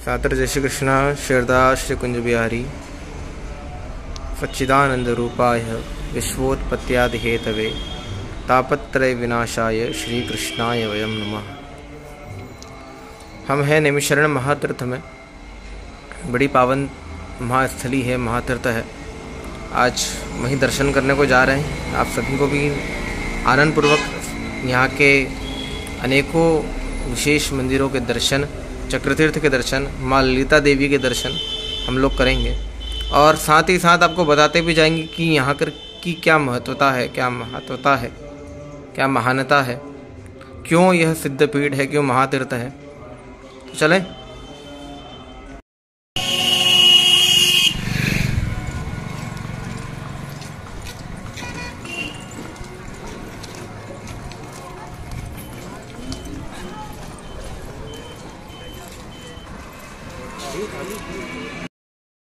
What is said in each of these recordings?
सादर जय श्री कृष्ण श्रीदास श्री कुंज बिहारी सच्चिदानंद रूपाय विश्वोत्पत्त्यादि हेतवे तापत्रय विनाशाय श्री कृष्णाय वयम नमः। हम हैं निमिषरण महातीर्थ में। बड़ी पावन महास्थली है, महातीर्थ है। आज वहीं दर्शन करने को जा रहे हैं। आप सभी को भी आनंद पूर्वक यहाँ के अनेकों विशेष मंदिरों के दर्शन, चक्रतीर्थ के दर्शन, माँ ललिता देवी के दर्शन हम लोग करेंगे और साथ ही साथ आपको बताते भी जाएंगे कि यहाँ की क्या महत्वता है, क्या महानता है, क्यों यह सिद्धपीठ है, क्यों महातीर्थ है। तो चलें।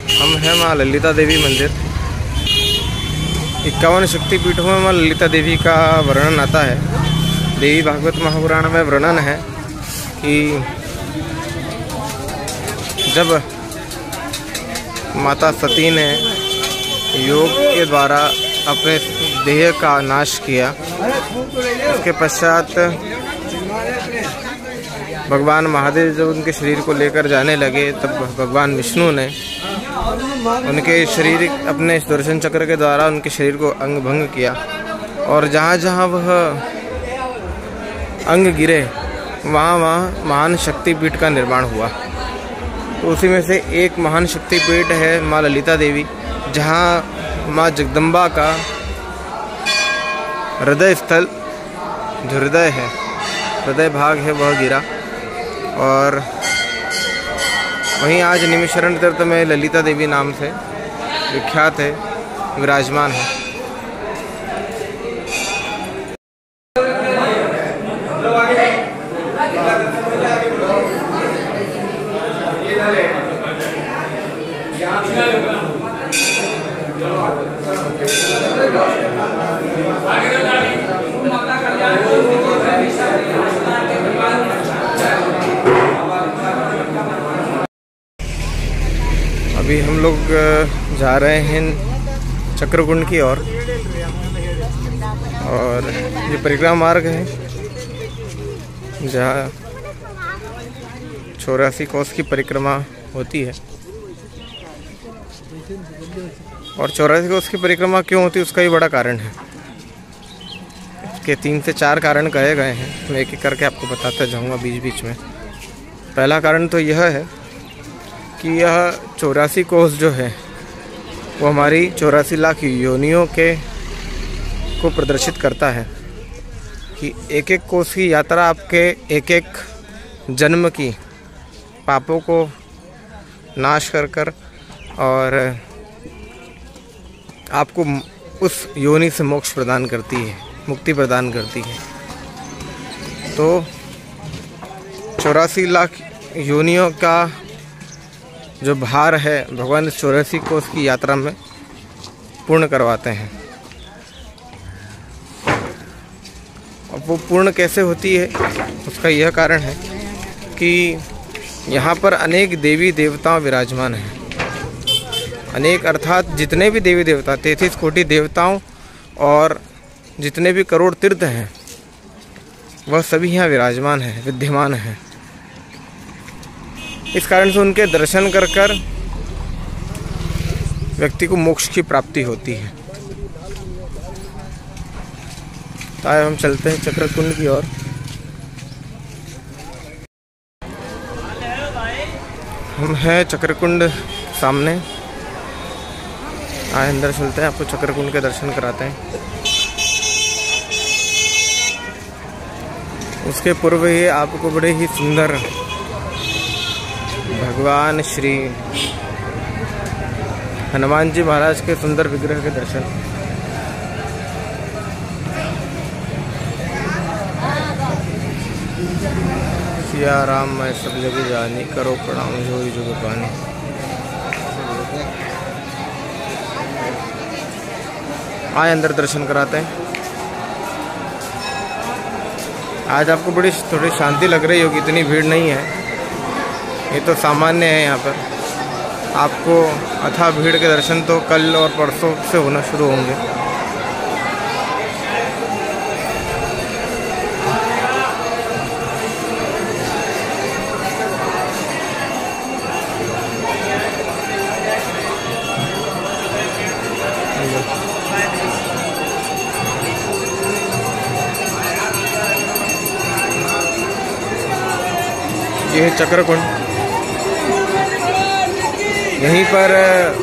हम हैं माँ ललिता देवी मंदिर। 51 शक्तिपीठों में माँ ललिता देवी का वर्णन आता है। देवी भागवत महापुराण में वर्णन है कि जब माता सती ने योग के द्वारा अपने देह का नाश किया, उसके पश्चात भगवान महादेव जब उनके शरीर को लेकर जाने लगे, तब भगवान विष्णु ने उनके शरीर अपने सुदर्शन चक्र के द्वारा उनके शरीर को अंग भंग किया और जहाँ जहाँ वह अंग गिरे वहाँ महान शक्तिपीठ का निर्माण हुआ। तो उसी में से एक महान शक्तिपीठ है माँ ललिता देवी, जहाँ माँ जगदम्बा का हृदय स्थल, जो हृदय है, हृदय भाग है, वह गिरा। और वहीं आज निमिषरण तीर्थ में ललिता देवी नाम से विख्यात है, विराजमान है। अभी हम लोग जा रहे हैं चक्रकुंड की ओर और ये परिक्रमा मार्ग है जहाँ 84 कोस की परिक्रमा होती है। और 84 कोस की परिक्रमा क्यों होती है, उसका भी बड़ा कारण है। इसके 3 से 4 कारण कहे गए हैं, मैं एक एक करके आपको बताता जाऊँगा बीच बीच में। पहला कारण तो यह है कि यह 84 कोस जो है वो हमारी 84 लाख योनियों को प्रदर्शित करता है कि एक एक कोस की यात्रा आपके एक एक जन्म की पापों को नाश कर और आपको उस योनि से मोक्ष प्रदान करती है, मुक्ति प्रदान करती है। तो 84 लाख योनियों का जो भार है भगवान इस 84 कोस की यात्रा में पूर्ण करवाते हैं। अब वो पूर्ण कैसे होती है, उसका यह कारण है कि यहाँ पर अनेक देवी देवता विराजमान हैं। अनेक अर्थात जितने भी देवी देवता, 33 कोटि देवताओं और जितने भी करोड़ तीर्थ हैं, वह सभी यहाँ विराजमान हैं, विद्यमान हैं। इस कारण से उनके दर्शन कर व्यक्ति को मोक्ष की प्राप्ति होती है। तो आइए हम चलते हैं चक्रकुंड की ओर। हम हैं चक्रकुंड सामने। आइए अंदर चलते हैं, आपको चक्रकुंड के दर्शन कराते हैं। उसके पूर्व ही आपको बड़े ही सुंदर भगवान श्री हनुमान जी महाराज के सुंदर विग्रह के दर्शन। सिया राम मैं सब जगह जानी, करो प्रणाम जोई जुग पानी। आए अंदर दर्शन कराते हैं। आज आपको बड़ी थोड़ी शांति लग रही होगी, इतनी भीड़ नहीं है। ये तो सामान्य है। यहाँ पर आपको अथाह भीड़ के दर्शन तो कल और परसों से होना शुरू होंगे। ये है चक्रकुंड। यहीं पर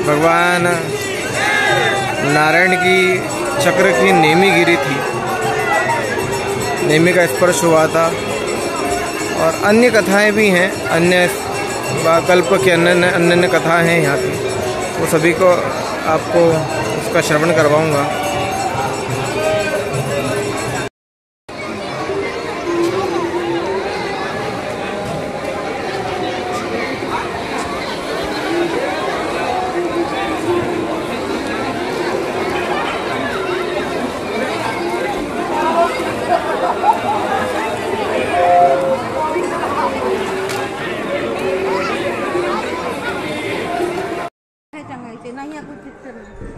भगवान नारायण की चक्र की नेमी गिरी थी, नेमी का स्पर्श हुआ था। और अन्य कथाएं भी हैं, अन्य कल्प की अन्य कथाएं हैं यहाँ की, वो सभी को आपको उसका श्रवण करवाऊँगा।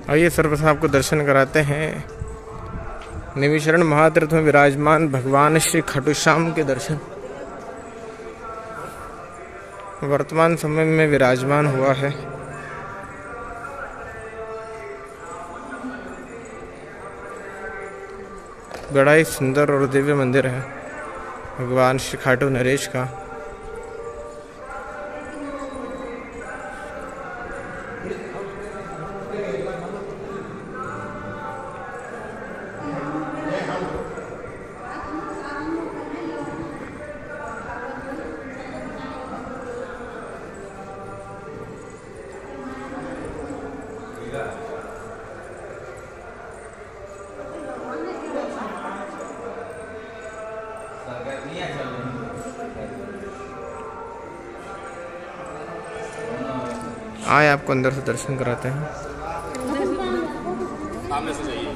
आइए सर्वप्रथम आपको दर्शन कराते हैं निमिषरण महातीर्थ में विराजमान भगवान श्री खाटू श्याम के दर्शन। वर्तमान समय में विराजमान हुआ है। बड़ा ही सुंदर और दिव्य मंदिर है भगवान श्री खाटू नरेश का। आए आपको अंदर से दर्शन कराते हैं। सामने से जाइए,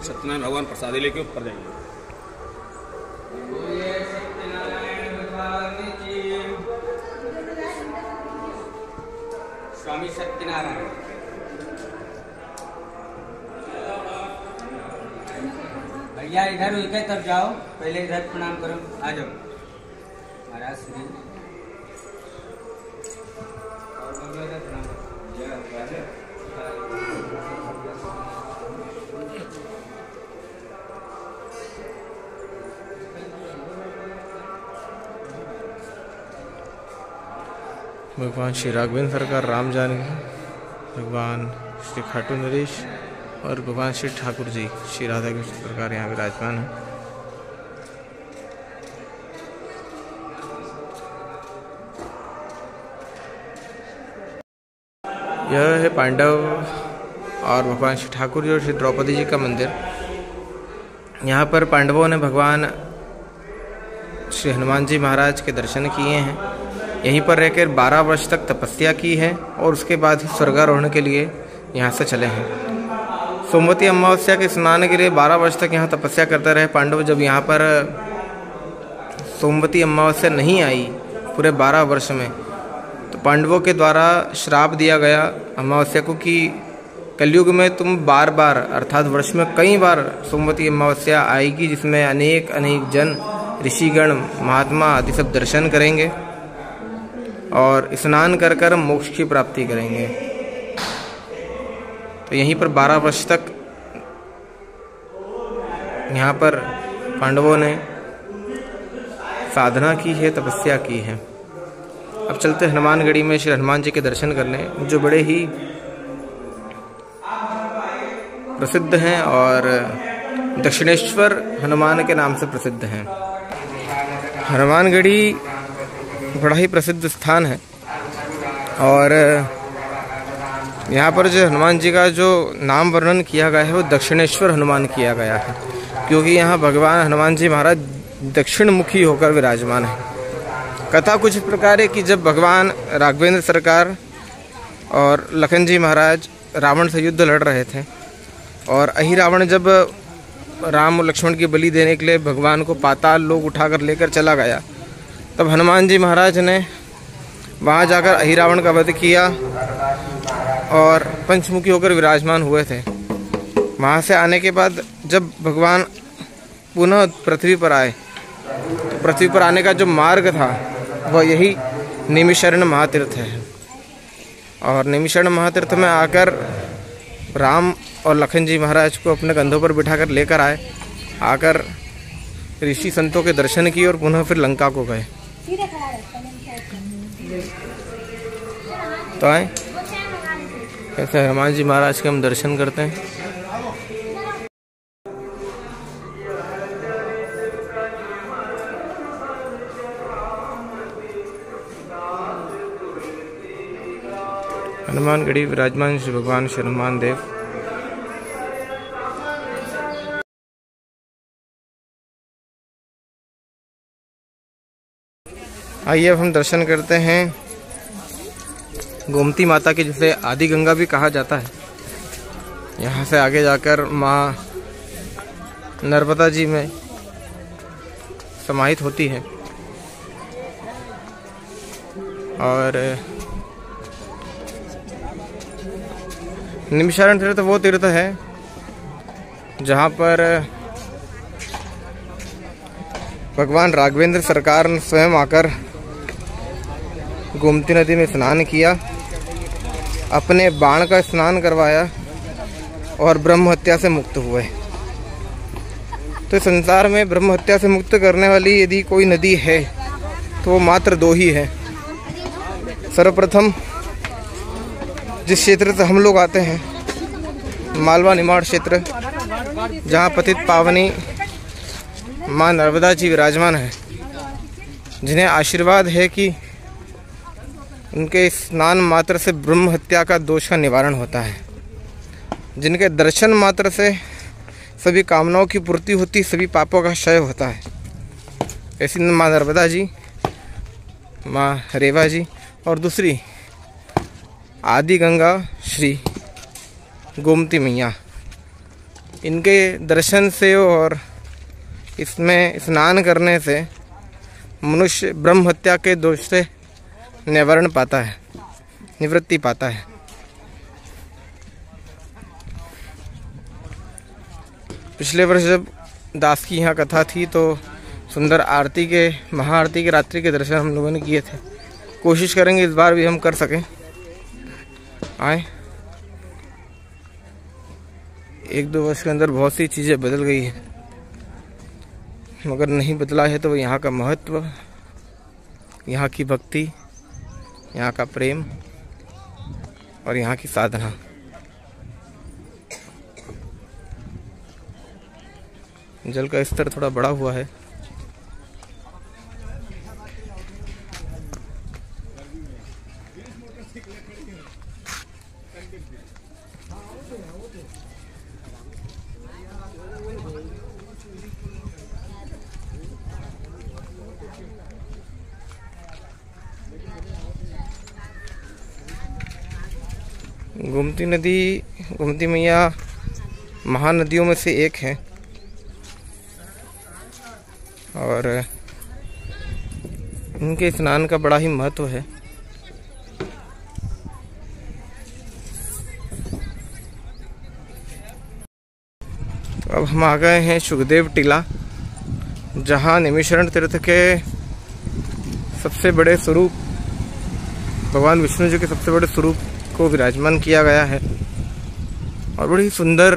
सत्यनारायण भगवान प्रसादी लेके ऊपर जाइए। स्वामी सत्यनारायण भैया इधर उनके तरफ जाओ, पहले इधर प्रणाम करो। आ जाओ महाराज श्री भगवान श्री राघवेंद्र सरकार राम जानकी, भगवान श्री खाटू नरेश और भगवान श्री ठाकुर जी श्री राधा कृष्ण सरकार यहाँ विराजमान है। यह है पांडव और भगवान श्री ठाकुर जी और श्री द्रौपदी जी का मंदिर। यहाँ पर पांडवों ने भगवान श्री हनुमान जी महाराज के दर्शन किए हैं। यहीं पर रहकर 12 वर्ष तक तपस्या की है और उसके बाद ही स्वर्गारोहण के लिए यहाँ से चले हैं। सोमवती अमावस्या के स्नान के लिए 12 वर्ष तक यहाँ तपस्या करते रहे पांडव। जब यहाँ पर सोमवती अमावस्या नहीं आई पूरे 12 वर्ष में, तो पांडवों के द्वारा श्राप दिया गया अमावस्या को कि कलयुग में तुम बार बार अर्थात वर्ष में कई बार सोमवती अमावस्या आएगी, जिसमें अनेक अनेक जन ऋषिगण महात्मा आदि सब दर्शन करेंगे और स्नान कर कर मोक्ष की प्राप्ति करेंगे। तो यहीं पर 12 वर्ष तक यहाँ पर पांडवों ने साधना की है, तपस्या की है। अब चलते हनुमानगढ़ी में श्री हनुमान जी के दर्शन करने, जो बड़े ही प्रसिद्ध हैं और दक्षिणेश्वर हनुमान के नाम से प्रसिद्ध हैं। हनुमानगढ़ी बड़ा ही प्रसिद्ध स्थान है और यहाँ पर जो हनुमान जी का जो नाम वर्णन किया गया है वो दक्षिणेश्वर हनुमान किया गया है, क्योंकि यहाँ भगवान हनुमान जी महाराज दक्षिण मुखी होकर विराजमान है। कथा कुछ इस प्रकार है कि जब भगवान राघवेंद्र सरकार और लखन जी महाराज रावण से युद्ध लड़ रहे थे और अहि रावण जब राम और लक्ष्मण की बलि देने के लिए भगवान को पाताल लोक उठाकर लेकर चला गया, तब हनुमान जी महाराज ने वहाँ जाकर अहिरावण का वध किया और पंचमुखी होकर विराजमान हुए थे। वहाँ से आने के बाद जब भगवान पुनः पृथ्वी पर आए, तो पृथ्वी पर आने का जो मार्ग था वह यही नैमिषारण्य महातीर्थ है। और नैमिषारण्य महातीर्थ में आकर राम और लखन जी महाराज को अपने कंधों पर बिठाकर लेकर आए, आकर ऋषि संतों के दर्शन किए और पुनः फिर लंका को गए। तो आए कैसे हनुमान जी महाराज के हम दर्शन करते हैं। हनुमानगढ़ी विराजमान श्री भगवान श्री हनुमान देव। आइए अब हम दर्शन करते हैं गोमती माता की, जिसे आदि गंगा भी कहा जाता है। यहाँ से आगे जाकर माँ नर्मदा जी में समाहित होती है। और नैमिषारण्य तीर्थ वो तीर्थ है जहाँ पर भगवान राघवेंद्र सरकार ने स्वयं आकर गोमती नदी में स्नान किया, अपने बाण का स्नान करवाया और ब्रह्म हत्या से मुक्त हुए। तो संसार में ब्रह्म हत्या से मुक्त करने वाली यदि कोई नदी है तो वो मात्र दो ही है। सर्वप्रथम जिस क्षेत्र से हम लोग आते हैं, मालवा निमाड़ क्षेत्र, जहाँ पतित पावनी माँ नर्मदा जी विराजमान है, जिन्हें आशीर्वाद है कि उनके स्नान मात्र से ब्रह्म हत्या का दोष का निवारण होता है, जिनके दर्शन मात्र से सभी कामनाओं की पूर्ति होती, सभी पापों का क्षय होता है। ऐसी माँ नर्मदा जी, माँ रेवा जी और दूसरी आदि गंगा श्री गोमती मैया, इनके दर्शन से और इसमें स्नान करने से मनुष्य ब्रह्म हत्या के दोष से निवारण पाता है, निवृत्ति पाता है। पिछले वर्ष जब दास की यहाँ कथा थी तो सुंदर आरती के, महाआरती के रात्रि के दर्शन हम लोगों ने किए थे। कोशिश करेंगे इस बार भी हम कर सकें। आए, एक दो वर्ष के अंदर बहुत सी चीज़ें बदल गई है, मगर नहीं बदला है तो यहाँ का महत्व, यहाँ की भक्ति, यहाँ का प्रेम और यहाँ की साधना। जल का स्तर थोड़ा बड़ा हुआ है। गोमती नदी, गोमती मैया महानदियों में से एक है और इनके स्नान का बड़ा ही महत्व है। तो अब हम आ गए हैं सुखदेव टीला, जहाँ नैमिषारण्य तीर्थ के सबसे बड़े स्वरूप, भगवान विष्णु जी के सबसे बड़े स्वरूप को विराजमान किया गया है। और बड़ी सुंदर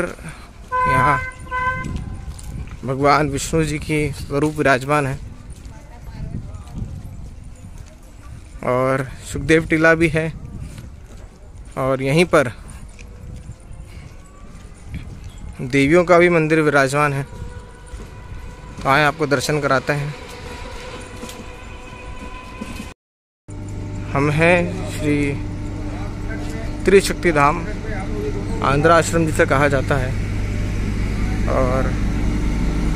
यहाँ भगवान विष्णु जी की स्वरूप विराजमान है। और सुखदेव टीला भी है और यहीं पर देवियों का भी मंदिर विराजमान है। तो आए आपको दर्शन कराते हैं। हम हैं श्री त्रिशक्ति धाम, आंध्रा आश्रम जिसे कहा जाता है। और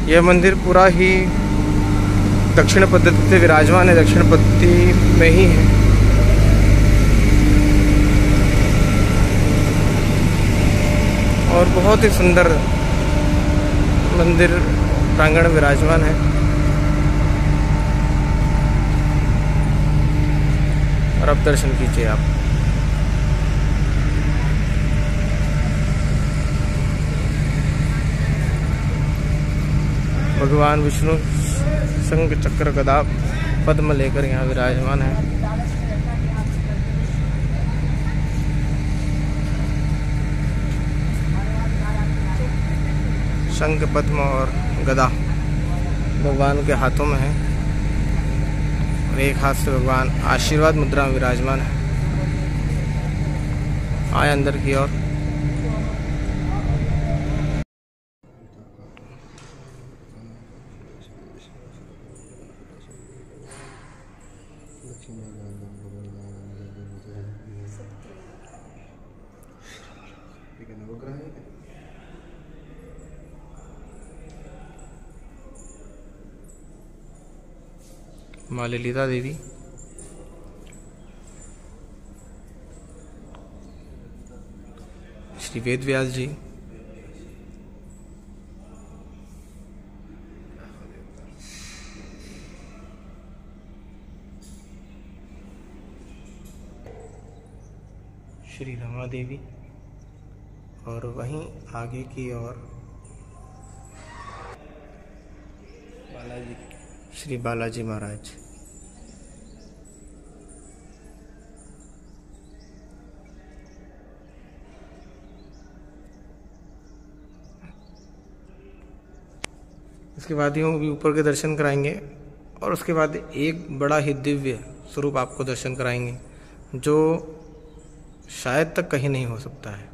यह मंदिर पूरा ही दक्षिण पद्धति से विराजमान है, दक्षिण पद्धति में ही है। और बहुत ही सुंदर मंदिर प्रांगण विराजमान है। और अब दर्शन कीजिए आप। भगवान विष्णु शंख चक्र गदा पद्म लेकर यहाँ विराजमान है। शंख पद्म और गदा भगवान के हाथों में है और एक हाथ से भगवान आशीर्वाद मुद्रा में विराजमान है। आए अंदर की ओर। माँ ललिता देवी, श्री वेद व्यास जी, श्री रमा देवी और वहीं आगे की ओर श्री बालाजी महाराज। इसके बाद ही हम भी ऊपर के दर्शन कराएंगे और उसके बाद एक बड़ा ही दिव्य स्वरूप आपको दर्शन कराएंगे जो शायद तक कहीं नहीं हो सकता है।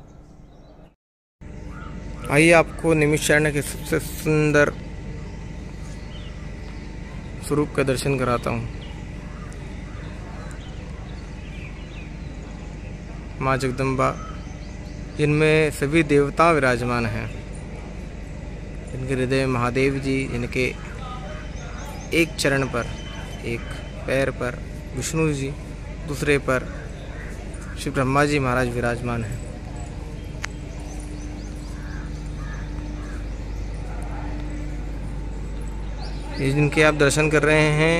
आइए आपको निमिषारण्य के सबसे सुंदर स्वरूप का दर्शन कराता हूँ। माँ जगदम्बा, जिनमें सभी देवता विराजमान हैं, जिनके हृदय महादेव जी, जिनके एक चरण पर, एक पैर पर विष्णु जी, दूसरे पर श्री ब्रह्मा जी महाराज विराजमान हैं। ये जिनके आप दर्शन कर रहे हैं,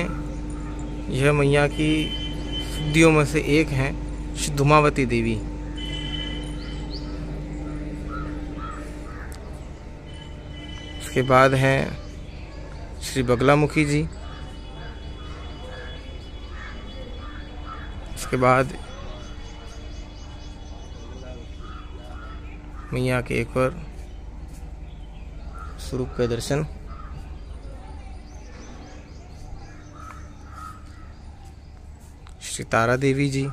यह मैया की सिद्धियों में से एक हैं श्री धूमावती देवी। उसके बाद हैं श्री बगलामुखी जी। उसके बाद मैया के एक और स्वरूप का दर्शन श्री तारा देवी जी।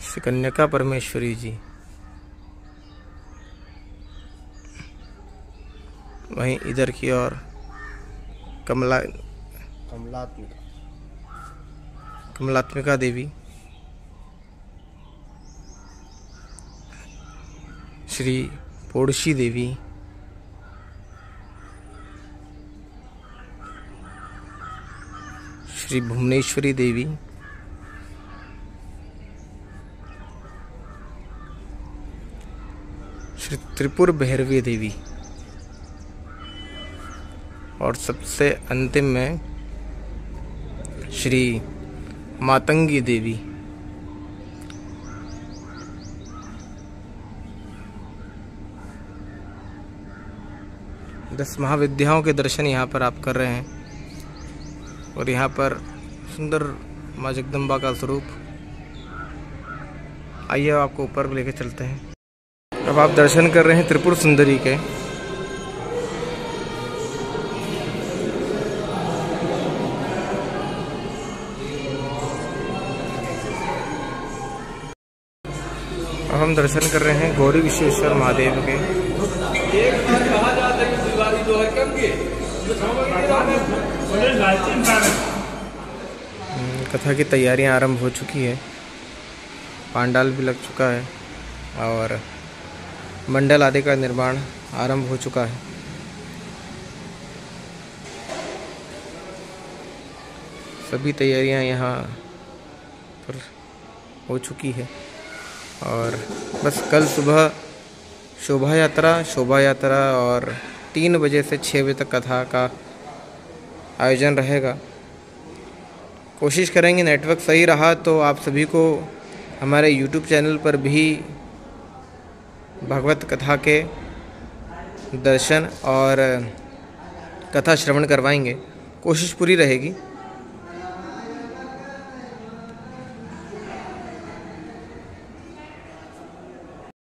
श्री कन्यका परमेश्वरी जी। वहीं इधर की ओर कमलात्मिका देवी, श्री पोड़शी देवी, श्री भुवनेश्वरी देवी, श्री त्रिपुर भैरवी देवी और सबसे अंतिम में श्री मातंगी देवी। दस महाविद्याओं के दर्शन यहाँ पर आप कर रहे हैं और यहाँ पर सुंदर माँ जगदम्बा का स्वरूप। आइए आपको ऊपर लेके चलते हैं। अब आप दर्शन कर रहे हैं त्रिपुर सुंदरी के। अब हम दर्शन कर रहे हैं गौरी विश्वेश्वर महादेव के। कथा की तैयारियां आरंभ हो चुकी है, पांडाल भी लग चुका है और मंडल आदि का निर्माण आरंभ हो चुका है। सभी तैयारियां यहाँ पर हो चुकी है और बस कल सुबह शोभा यात्रा और 3 बजे से 6 बजे तक कथा का आयोजन रहेगा। कोशिश करेंगे नेटवर्क सही रहा तो आप सभी को हमारे यूट्यूब चैनल पर भी भगवत कथा के दर्शन और कथा श्रवण करवाएंगे। कोशिश पूरी रहेगी।